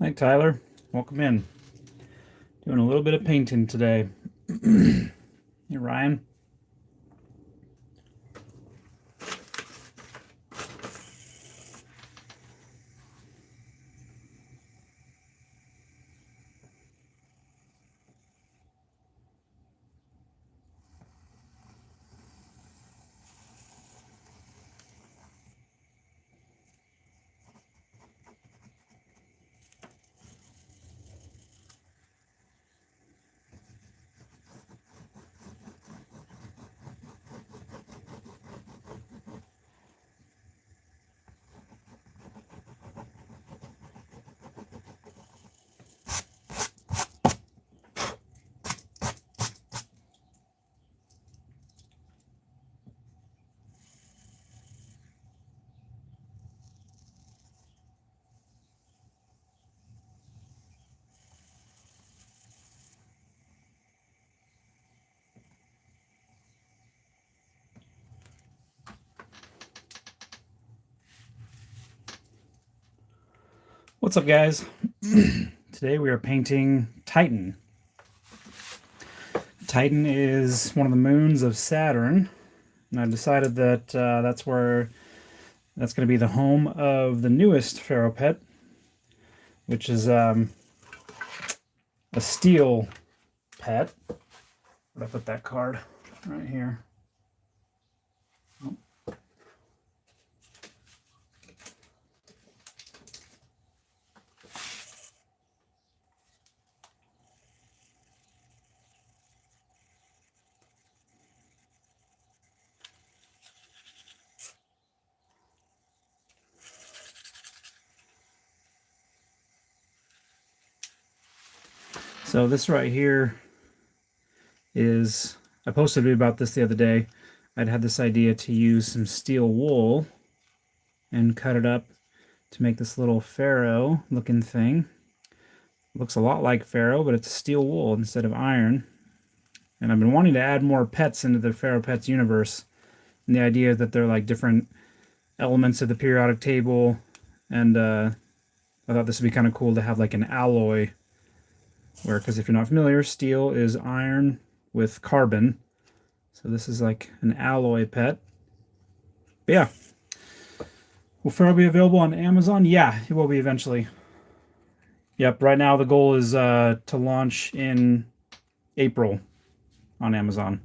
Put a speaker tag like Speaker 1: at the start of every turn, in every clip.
Speaker 1: Hi, Tyler. Welcome in. Doing a little bit of painting today. Hey, Ryan. What's up, guys? Today we are painting Titan. Titan is one of the moons of Saturn, and I've decided that that's going to be the home of the newest Ferro pet, which is a steel pet. Where'd I put that card? Right here. So this right here is, I posted about this the other day. I'd had this idea to use some steel wool and cut it up to make this little Ferro looking thing. Looks a lot like Ferro, but it's steel wool instead of iron. And I've been wanting to add more pets into the Ferro Pets universe. And the idea is that they're like different elements of the periodic table. And I thought this would be kind of cool to have like an alloy. Where, because if you're not familiar, steel is iron with carbon. So this is like an alloy pet. But yeah. Will Ferro be available on Amazon? Yeah, it will be eventually. Yep, right now the goal is to launch in April on Amazon.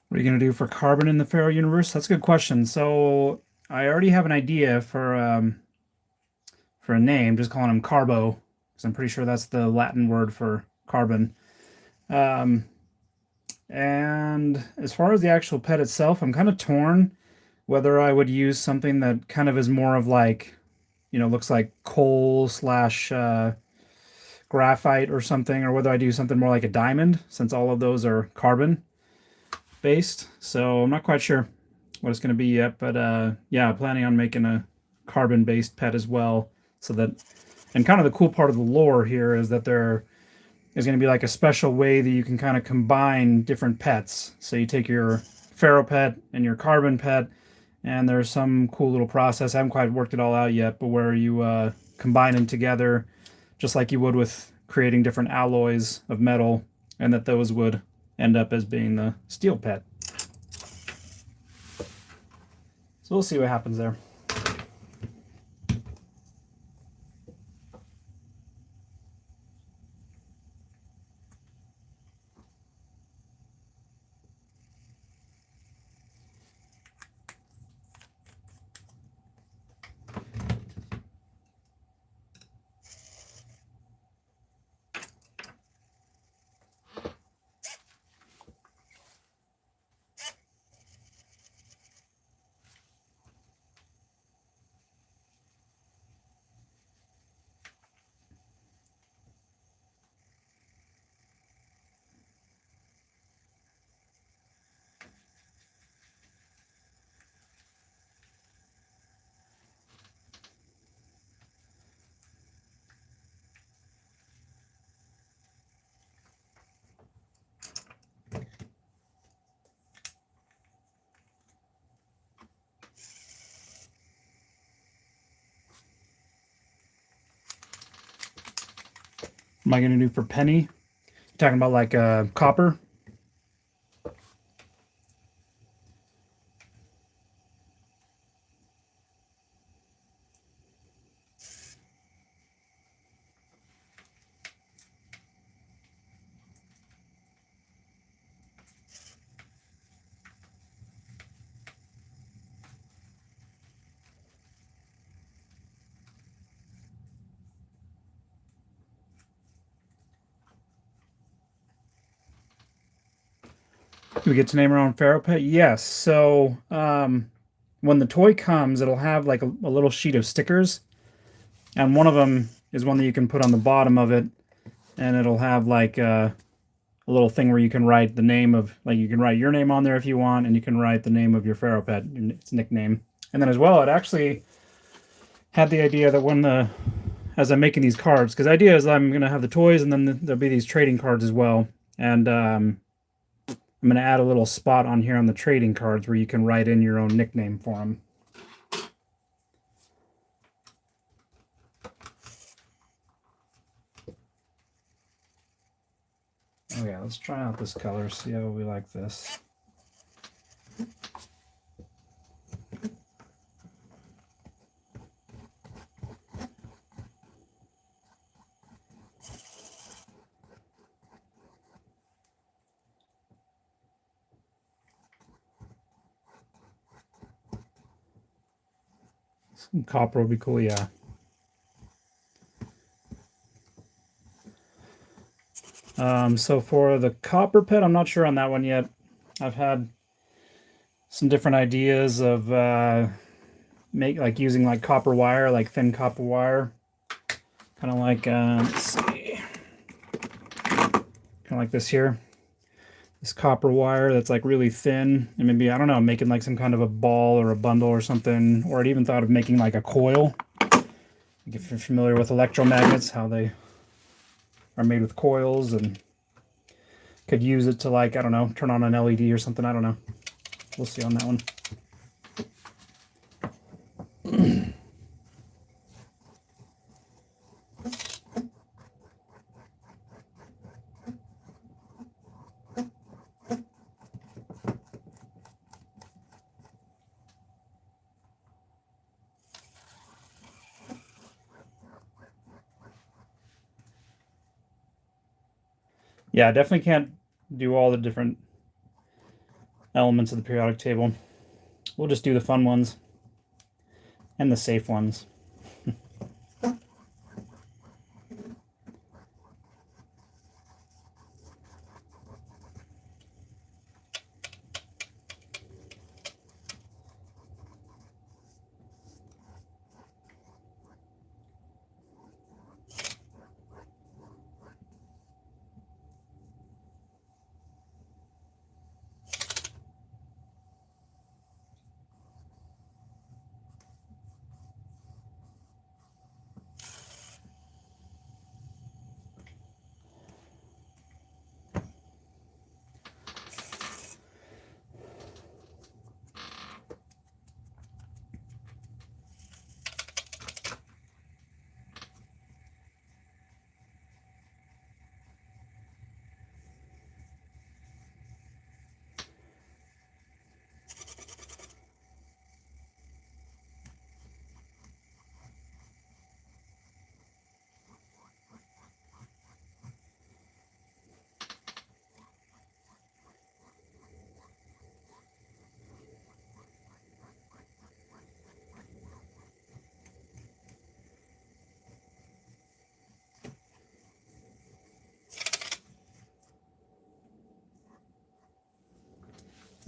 Speaker 1: What are you going to do for carbon in the Ferro universe? That's a good question. So I already have an idea for a name, just calling him Carbo, because I'm pretty sure that's the Latin word for carbon. And as far as the actual pet itself, I'm kind of torn whether I would use something that kind of is more of like, looks like coal slash graphite or something, or whether I do something more like a diamond, since all of those are carbon. based, so I'm not quite sure what it's going to be yet, but yeah, planning on making a carbon based pet as well. So that, and kind of the cool part of the lore here is that there is going to be like a special way that you can kind of combine different pets. So you take your Ferro pet and your carbon pet, and there's some cool little process. I haven't quite worked it all out yet, but where you combine them together, just like you would with creating different alloys of metal, and that those would end up as being the steel pet. So we'll see what happens there. Am I going to do for penny? You're talking about like copper? Do we get to name our own Ferro pet? Yes. So when the toy comes, it'll have like a little sheet of stickers, and one of them is one that you can put on the bottom of it, and it'll have like a little thing where you can write the name of, like you can write your name on there if you want, and you can write the name of your Ferro pet, its nickname. And then as well, it actually had the idea that as I'm making these cards, because the idea is I'm going to have the toys and then there'll be these trading cards as well. And I'm going to add a little spot on here on the trading cards where you can write in your own nickname for them. Oh yeah, let's try out this color, see how we like this. Some copper would be cool, yeah. So for the copper pet, I'm not sure on that one yet. I've had some different ideas of using like copper wire, like thin copper wire, kind of like let's see, kind of like this here. This copper wire that's like really thin, and maybe, I don't know, making like some kind of a ball or a bundle or something. Or I'd even thought of making like a coil. If you're familiar with electromagnets, how they are made with coils, and could use it to, like, I don't know, turn on an LED or something. I don't know. We'll see on that one. Yeah, I definitely can't do all the different elements of the periodic table. We'll just do the fun ones and the safe ones.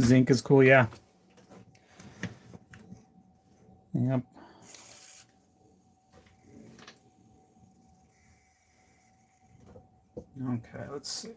Speaker 1: Zinc is cool, yeah. Yep. Okay, let's see.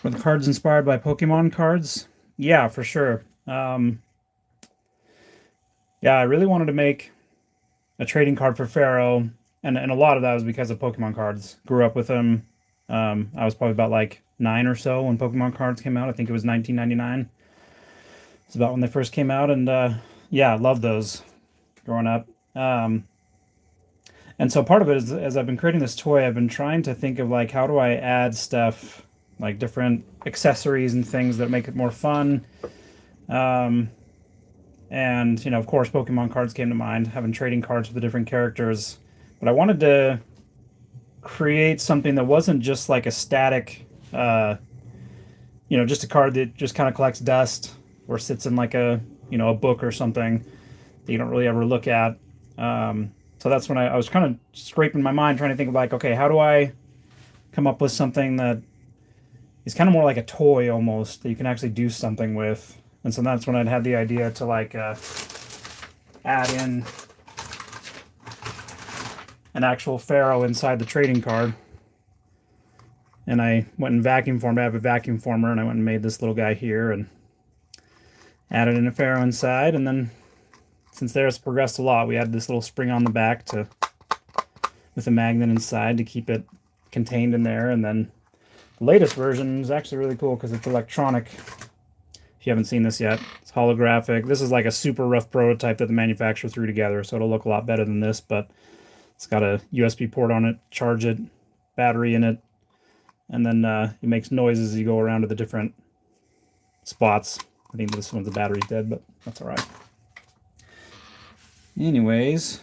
Speaker 1: Were the cards inspired by Pokemon cards? Yeah, for sure. Yeah, I really wanted to make a trading card for Ferro, and a lot of that was because of Pokemon cards. Grew up with them. I was probably about like 9 or so when Pokemon cards came out. I think it was 1999. It's about when they first came out, and yeah, I loved those growing up. Um, and so part of it is, as I've been creating this toy, I've been trying to think of like how do I add stuff, like different accessories and things that make it more fun. Um, and of course, Pokemon cards came to mind, having trading cards with the different characters. But I wanted to create something that wasn't just like a static, just a card that just kind of collects dust or sits in like a book or something that you don't really ever look at. So that's when I was kind of scraping my mind, trying to think of like, okay, how do I come up with something that is kind of more like a toy almost that you can actually do something with. And so that's when I'd had the idea to like add in an actual Ferro inside the trading card. And I went and vacuum formed. I have a vacuum former, and I went and made this little guy here and added in a Ferro inside. And then since there it's progressed a lot, we added this little spring on the back with a magnet inside to keep it contained in there. And then the latest version is actually really cool because it's electronic. If you haven't seen this yet, it's holographic. This is like a super rough prototype that the manufacturer threw together, so it'll look a lot better than this, but it's got a USB port on it, charge it, battery in it, and then it makes noises as you go around to the different spots. I think this one's the battery's dead, but that's all right. Anyways,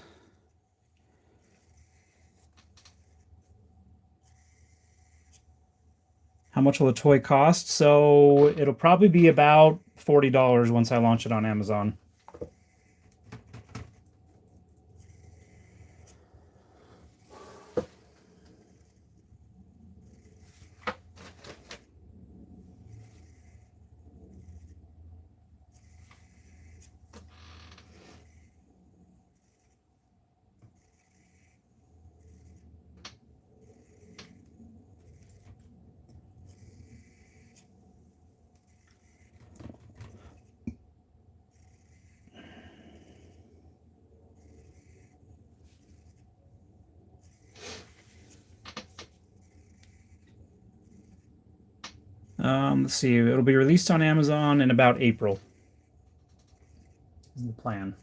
Speaker 1: how much will the toy cost? So it'll probably be about $40 once I launch it on Amazon. Let's see, it'll be released on Amazon in about April. Is the plan.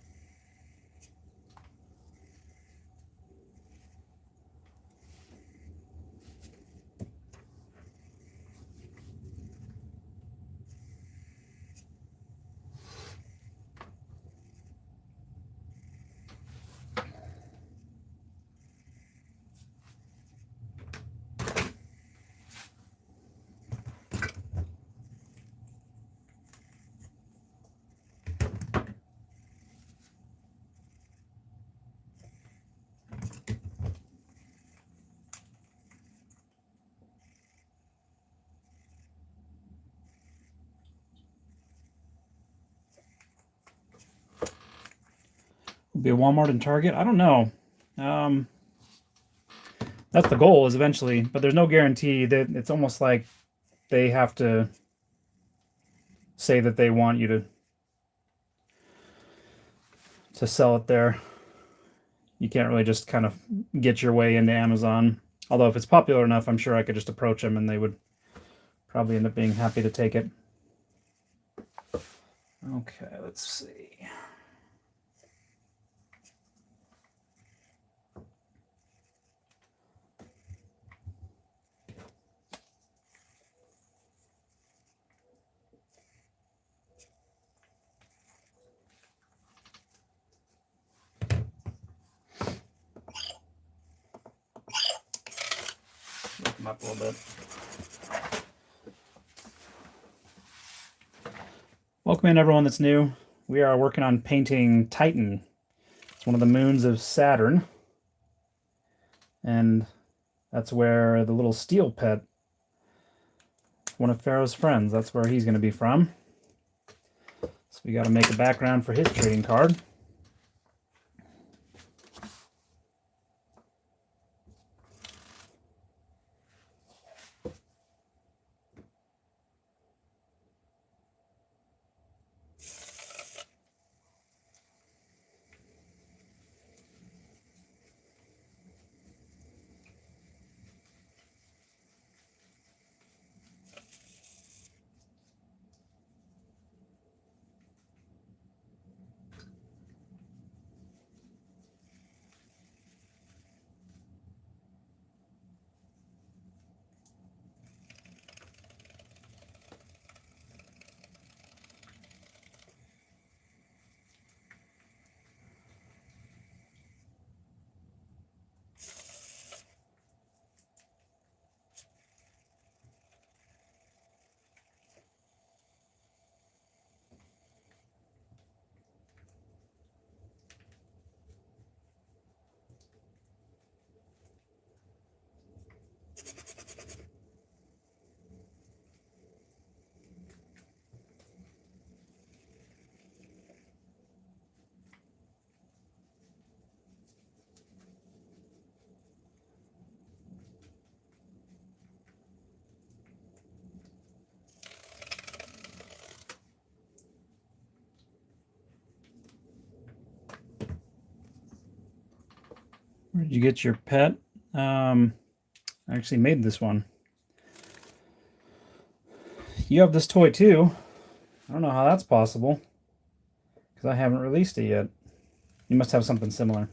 Speaker 1: Will be a Walmart and Target? I don't know. That's the goal, is eventually, but there's no guarantee. That it's almost like they have to say that they want you to sell it there. You can't really just kind of get your way into Amazon. Although if it's popular enough, I'm sure I could just approach them and they would probably end up being happy to take it. Okay, let's see. Lift them up a little bit. Welcome in everyone that's new. We are working on painting Titan. It's one of the moons of Saturn. And that's where the little steel pet, one of Ferro's friends, that's where he's going to be from. So we got to make a background for his trading card. Where did you get your pet? I actually made this one. You have this toy too. I don't know how that's possible, because I haven't released it yet. You must have something similar.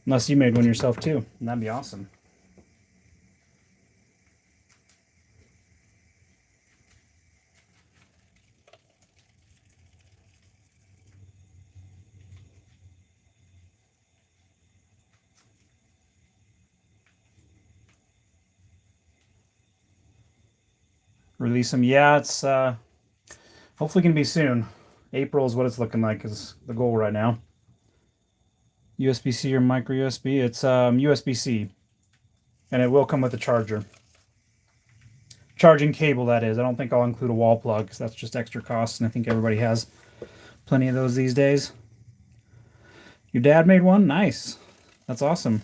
Speaker 1: Unless you made one yourself too, and that'd be awesome. Release them. Yeah, it's hopefully going to be soon. April is what it's looking like, is the goal right now. USB-C or micro USB? It's USB-C, and it will come with a charger. Charging cable, that is. I don't think I'll include a wall plug, because that's just extra cost, and I think everybody has plenty of those these days. Your dad made one? Nice. That's awesome.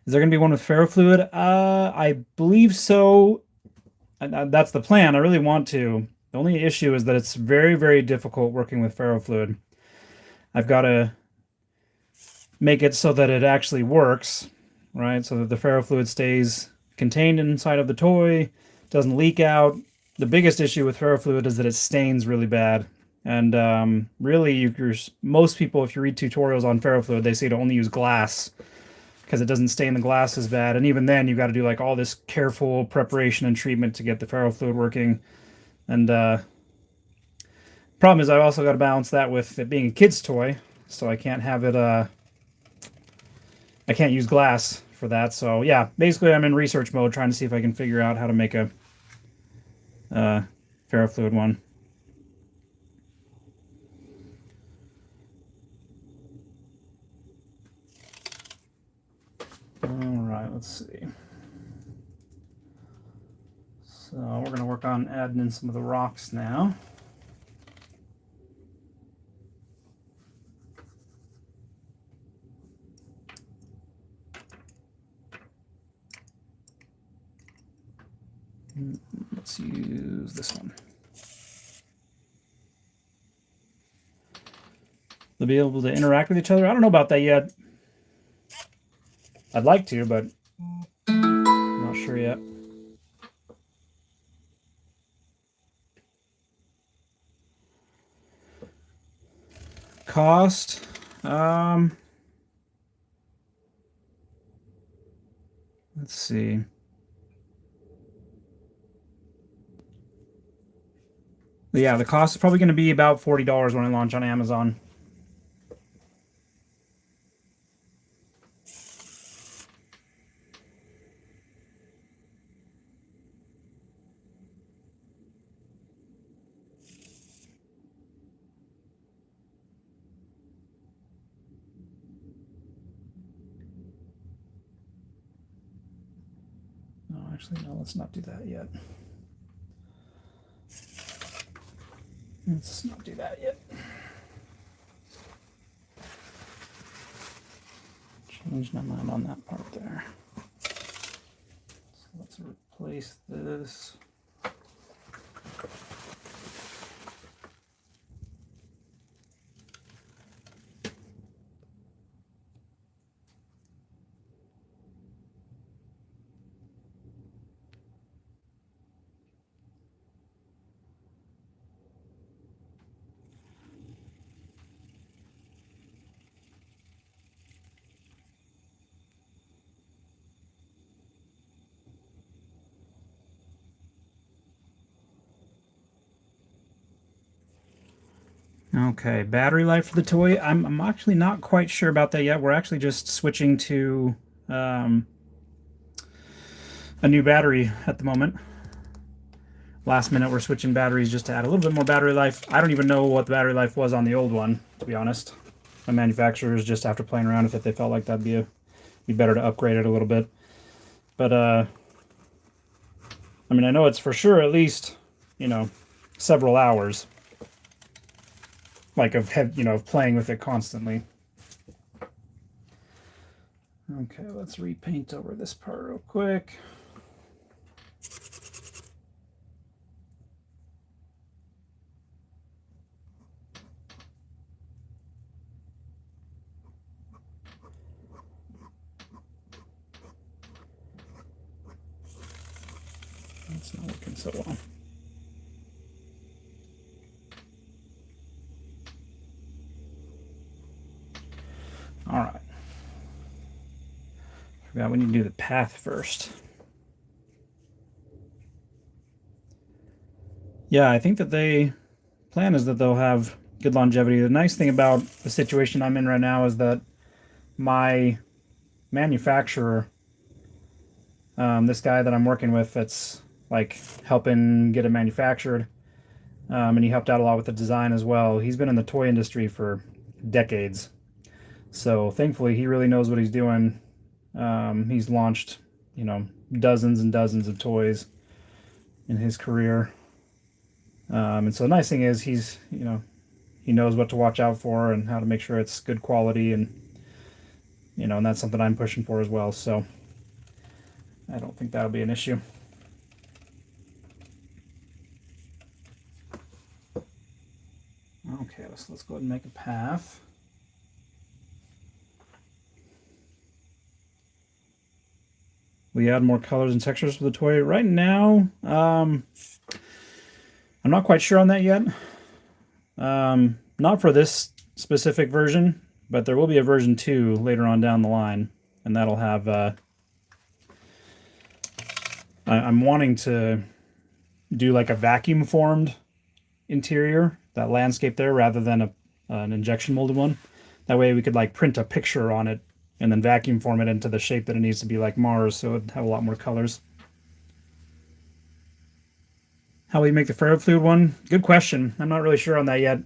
Speaker 1: Is there going to be one with ferrofluid? I believe so. That's the plan. I really want to. The only issue is that it's very, very difficult working with ferrofluid. I've got to make it so that it actually works, right? So that the ferrofluid stays contained inside of the toy, doesn't leak out. The biggest issue with ferrofluid is that it stains really bad. And really, most people, if you read tutorials on ferrofluid, they say to only use glass, because it doesn't stain the glass as bad. And even then, you've got to do like all this careful preparation and treatment to get the ferrofluid working. And problem is, I've also got to balance that with it being a kid's toy, so I can't have it. I can't use glass for that. So yeah, basically, I'm in research mode, trying to see if I can figure out how to make a ferrofluid one. Alright, let's see. So we're going to work on adding in some of the rocks now. Let's use this one. They'll be able to interact with each other. I don't know about that yet. I'd like to, but sure yet. Cost, let's see. Yeah, the cost is probably going to be about $40 when I launch on Amazon. No, actually, no, let's not do that yet. Let's not do that yet. Changed my mind on that part there. So let's replace this. Okay, battery life for the toy. I'm actually not quite sure about that yet. We're actually just switching to a new battery at the moment. Last minute, we're switching batteries just to add a little bit more battery life. I don't even know what the battery life was on the old one, to be honest. The manufacturers, just after playing around with it, they felt like that'd be better to upgrade it a little bit. But I mean, I know it's for sure at least, several hours, like of playing with it constantly. Okay, let's repaint over this part real quick. It's not working so well. All right. Forgot we need to do the path first. Yeah, I think that plan is that they'll have good longevity. The nice thing about the situation I'm in right now is that my manufacturer, this guy that I'm working with, that's like helping get it manufactured, and he helped out a lot with the design as well. He's been in the toy industry for decades, so thankfully he really knows what he's doing. He's launched, dozens and dozens of toys in his career, and so the nice thing is he knows what to watch out for and how to make sure it's good quality, and and that's something I'm pushing for as well. So I don't think that'll be an issue. Okay, let's go ahead and make a path. We add more colors and textures for the toy. Right now, I'm not quite sure on that yet. Not for this specific version, but there will be a version 2 later on down the line, and that'll have I'm wanting to do like a vacuum formed interior, that landscape there, rather than an injection molded one. That way we could like print a picture on it and then vacuum form it into the shape that it needs to be, like Mars, so it'd have a lot more colors. How we make the ferro fluid one? Good question. I'm not really sure on that yet.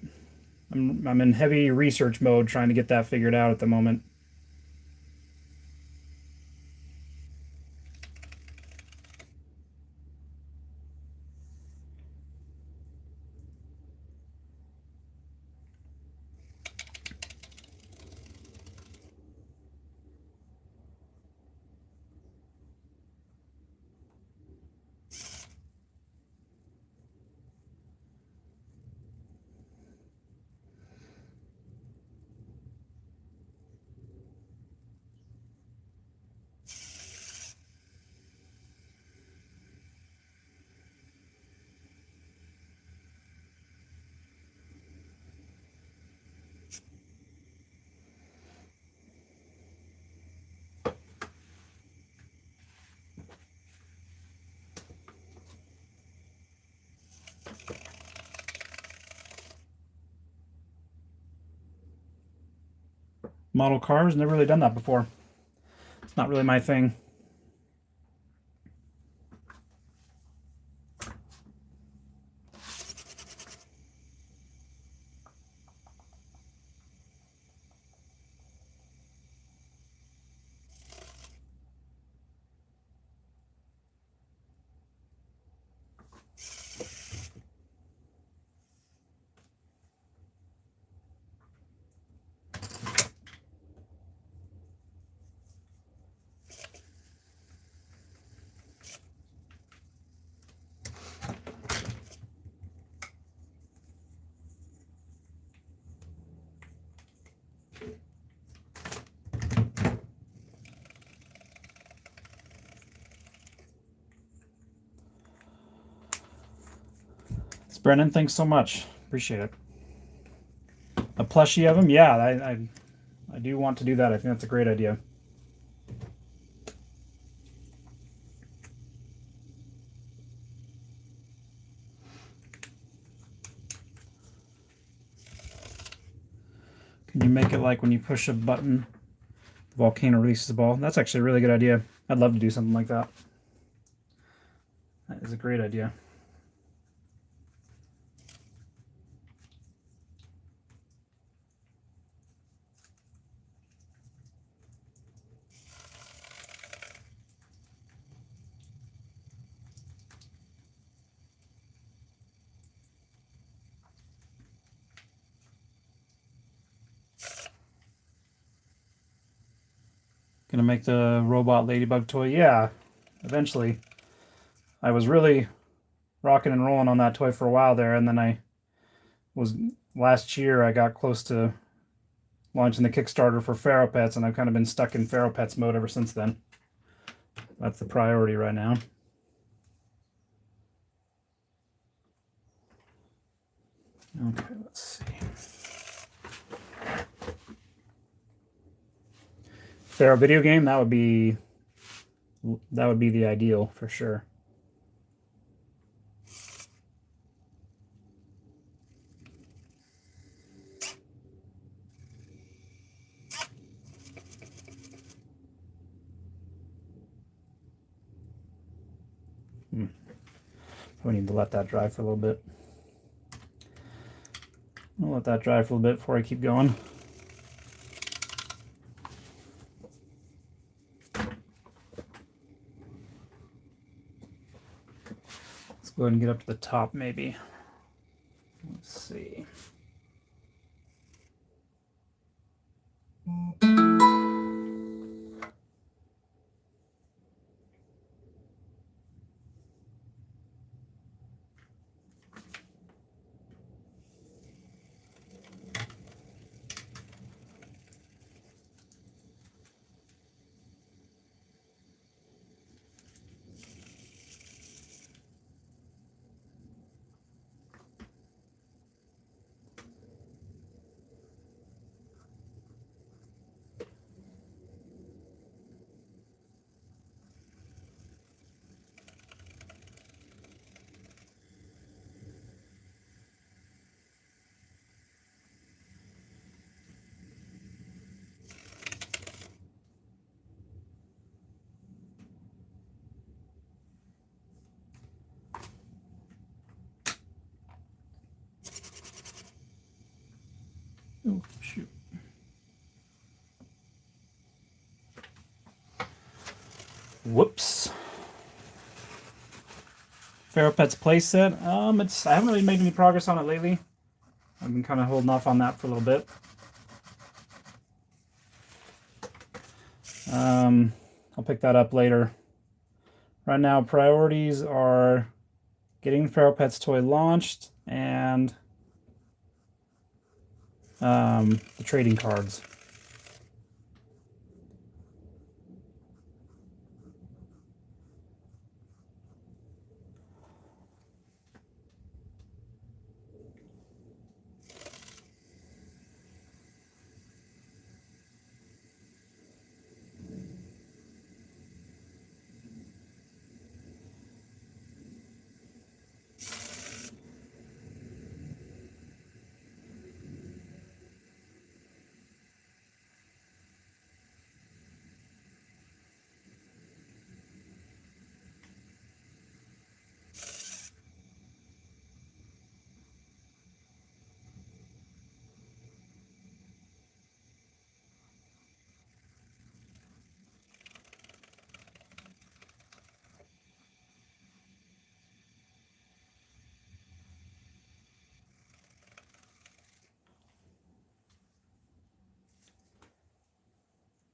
Speaker 1: I'm in heavy research mode trying to get that figured out at the moment. model cars. Never really done that before. It's not really my thing. Brennan, thanks so much. Appreciate it. A plushie of him? Yeah, I do want to do that. I think that's a great idea. Can you make it like when you push a button, the volcano releases the ball? That's actually a really good idea. I'd love to do something like that. That is a great idea. Gonna make the robot ladybug toy? Yeah, eventually. I was really rocking and rolling on that toy for a while there, and then last year I got close to launching the Kickstarter for Ferro Pets, and I've kind of been stuck in Ferro Pets mode ever since then. That's the priority right now. Okay, let's see. Ferro video game, that would be the ideal for sure. We need to let that dry for a little bit. I'll let that dry for a little bit before I keep going. Let's go ahead and get up to the top maybe. Let's see. Oh, shoot. Whoops. Ferro Pets playset. I haven't really made any progress on it lately. I've been kind of holding off on that for a little bit. I'll pick that up later. Right now, priorities are getting the Ferro Pets toy launched and the trading cards.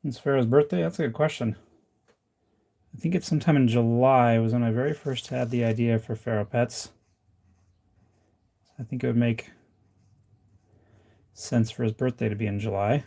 Speaker 1: When's Ferro's birthday? That's a good question. I think it's sometime in July was when I very first had the idea for Ferro Pets. I think it would make sense for his birthday to be in July.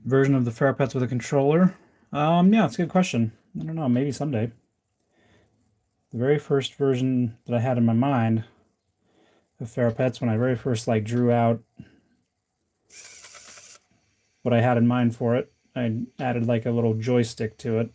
Speaker 1: Version of the Ferro Pets with a controller? Yeah, it's a good question. I don't know, maybe someday. The very first version that I had in my mind of Ferro Pets, when I very first drew out what I had in mind for it, I added like a little joystick to it.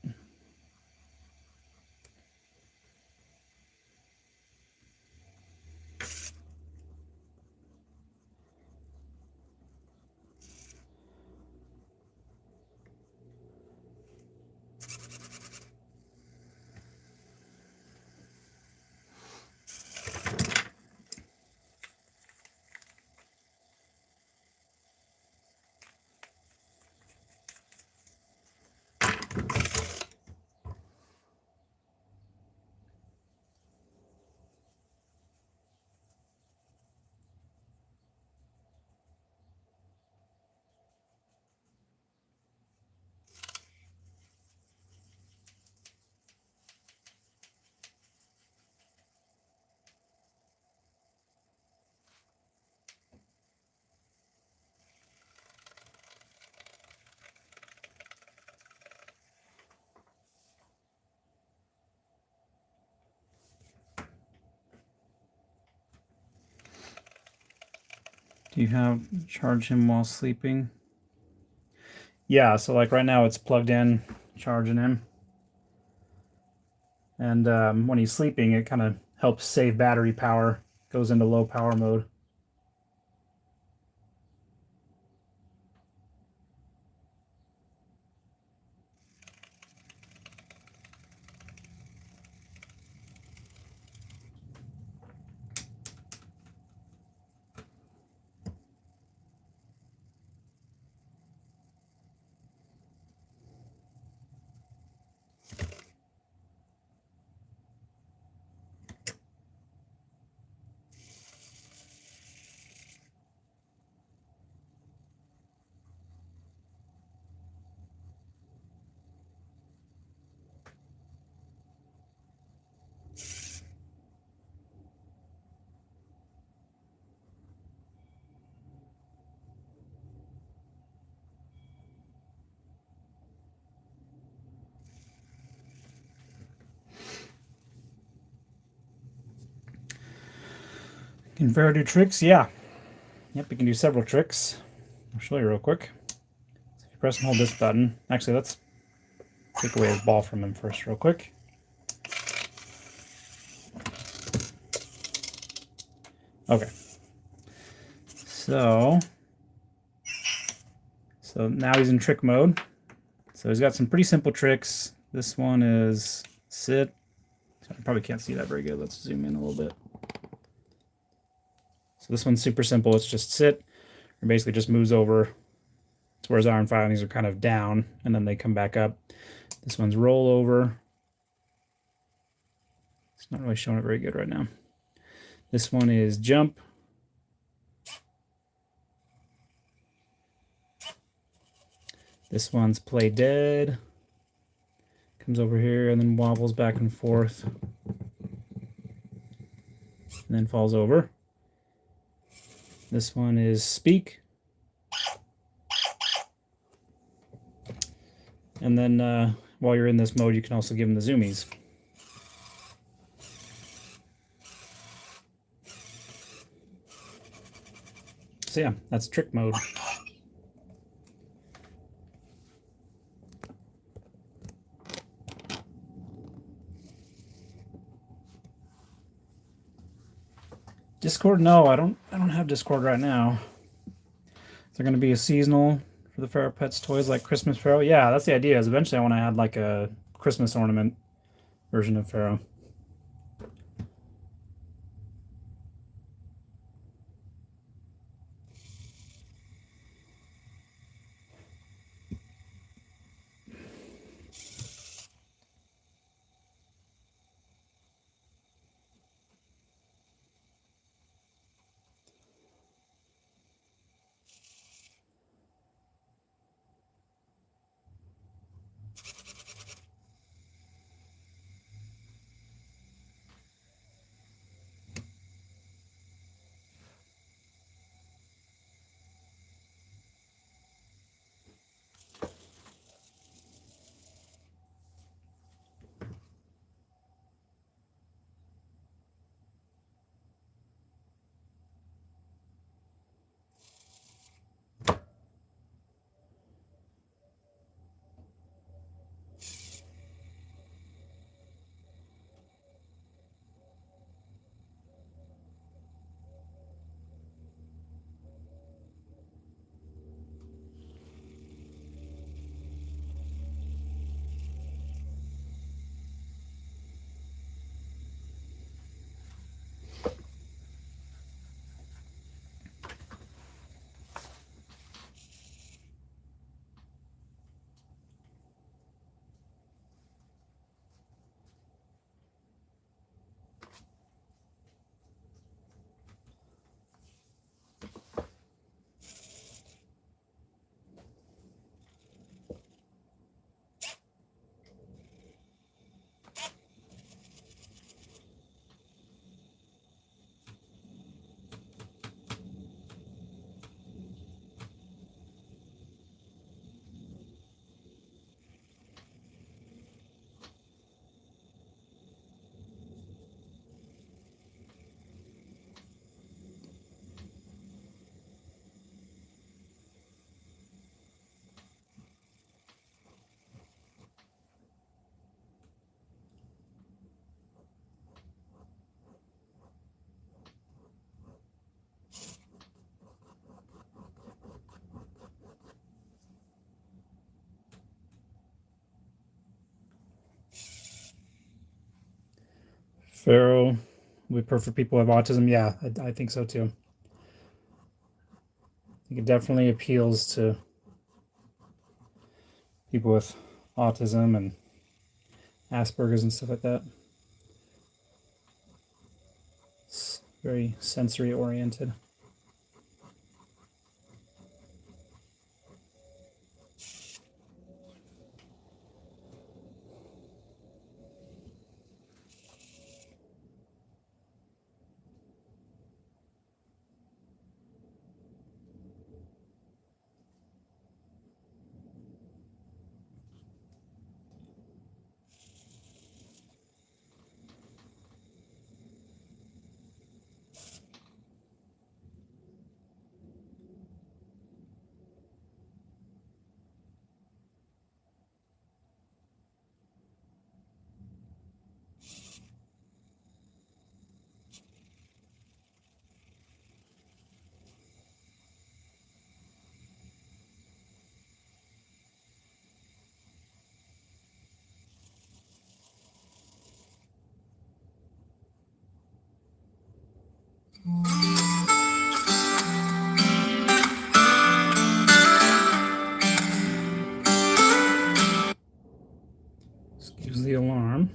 Speaker 1: Do you have charge him while sleeping? Yeah, so like right now it's plugged in, charging him. And when he's sleeping, it kind of helps save battery power, goes into low power mode. Can Ferro do tricks? Yeah. Yep, it can do several tricks. I'll show you real quick. So if you press and hold this button, actually let's take away his ball from him first real quick. Okay. So now he's in trick mode. So he's got some pretty simple tricks. This one is sit. So I probably can't see that very good. Let's zoom in a little bit. So this one's super simple. It's just sit. It basically just moves over to where his iron filings are kind of down, and then they come back up. This one's roll over. It's not really showing it very good right now. This one is jump. This one's play dead. Comes over here and then wobbles back and forth. And then falls over. This one is speak. And then while you're in this mode, you can also give them the zoomies. So yeah, that's trick mode. Discord? No, I don't have Discord right now. Is there going to be a seasonal for the Ferro Pets toys like Christmas Ferro? Yeah, that's the idea. Is eventually I want to add like a Christmas ornament version of Ferro. Ferro would be perfect for people who have autism. Yeah, I think so too. I think it definitely appeals to people with autism and Asperger's and stuff like that. It's very sensory oriented. Excuse the alarm.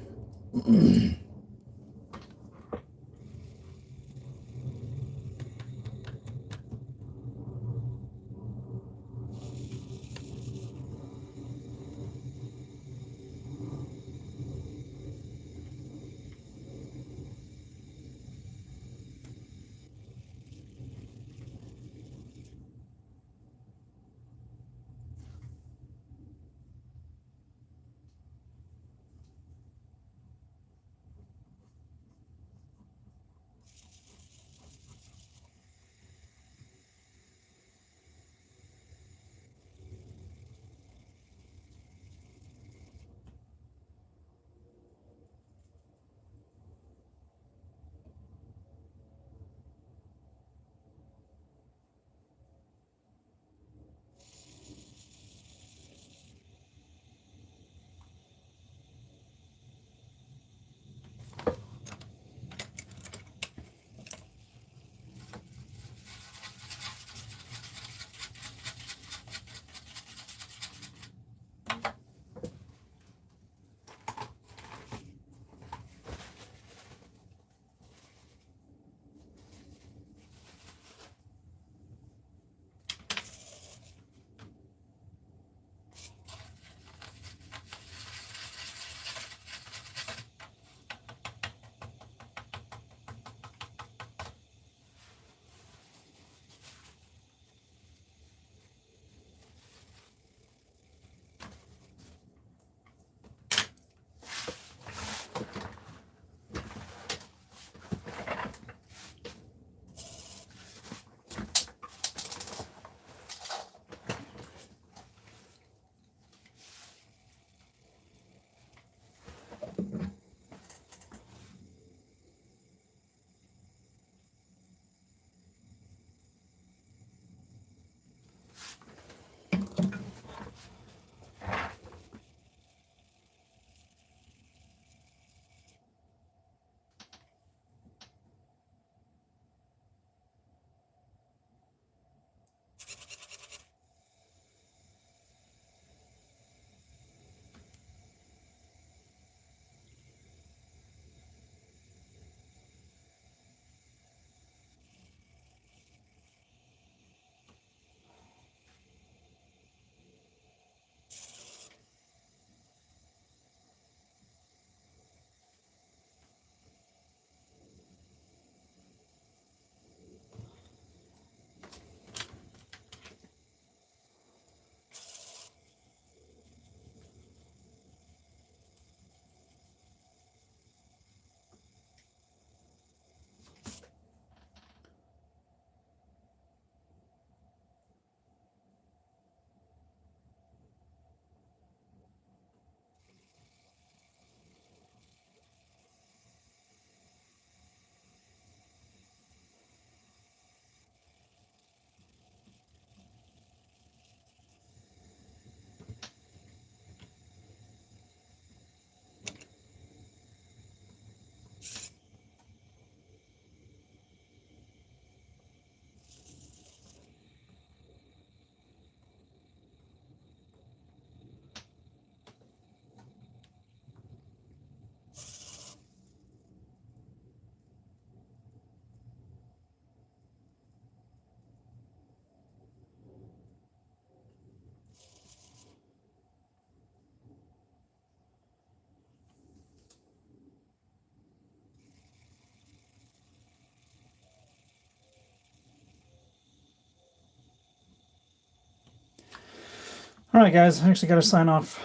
Speaker 1: right, guys, I actually got to sign off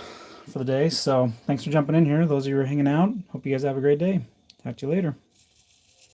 Speaker 1: for the day. So thanks for jumping in here. Those of you who are hanging out, hope you guys have a great day. Talk to you later.